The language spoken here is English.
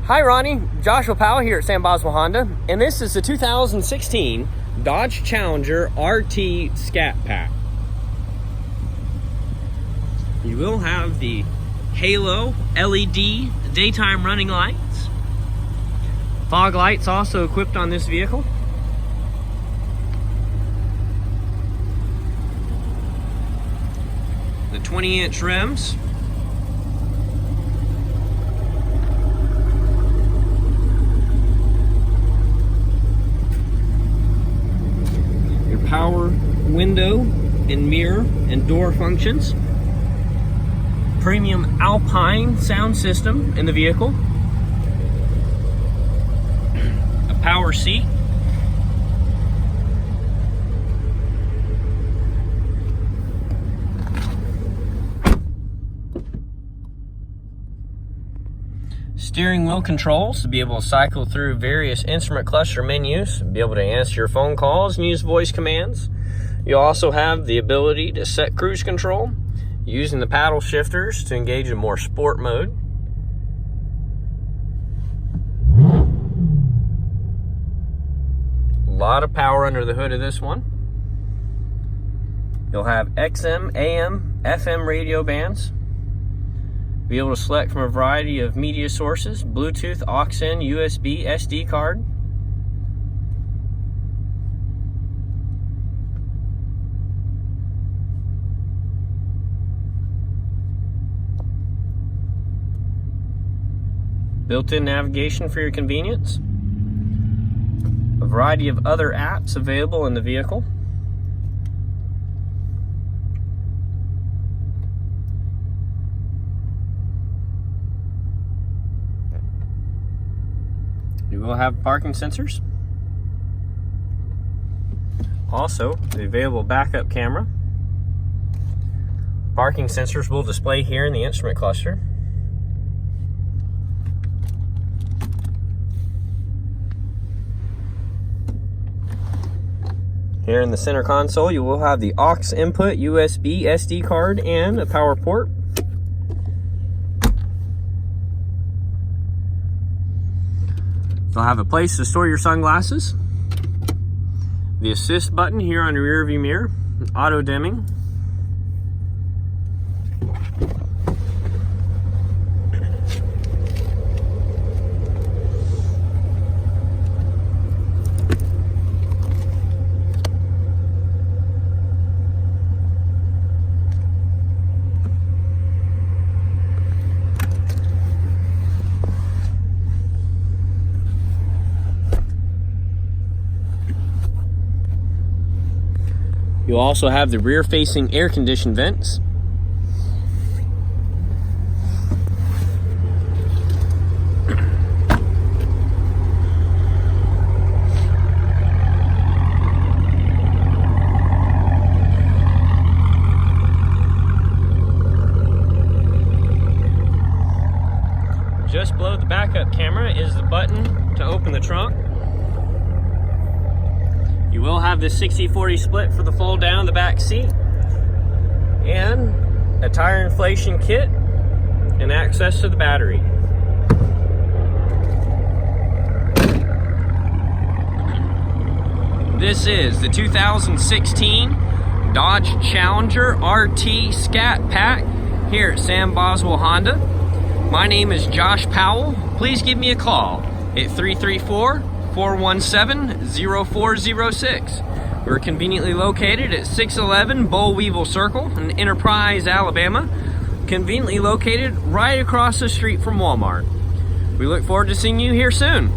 Hi Ronnie, Joshua Powell here at Sam Boswell Honda, and this is the 2016 Dodge Challenger RT Scat Pack. You will have the Halo LED daytime running lights. Fog lights also equipped on this vehicle. The 20-inch rims. Power window and mirror and door functions. Premium Alpine sound system in the vehicle. A power seat. Steering wheel controls to be able to cycle through various instrument cluster menus, be able to answer your phone calls and use voice commands. You also have the ability to set cruise control using the paddle shifters to engage in more sport mode. A lot of power under the hood of this one. You'll have XM, AM, FM radio bands. Be able to select from a variety of media sources, Bluetooth, aux-in, USB, SD card. Built-in navigation for your convenience. A variety of other apps available in the vehicle. You will have parking sensors. Also, the available backup camera. Parking sensors will display here in the instrument cluster. Here in the center console, you will have the aux input, USB, SD card, and a power port. You'll have a place to store your sunglasses. The assist button here on your rear view mirror, auto dimming. You'll also have the rear-facing air-conditioned vents. Just below the backup camera is the button to open the trunk. You will have the 60-40 split for the fold down in the back seat, and a tire inflation kit and access to the battery. This is the 2016 Dodge Challenger RT Scat Pack here at Sam Boswell Honda. My name is Josh Powell. Please give me a call at 334-417-0406. We're conveniently located at 611 Boll Weevil Circle in Enterprise, Alabama. Conveniently located right across the street from Walmart. We look forward to seeing you here soon.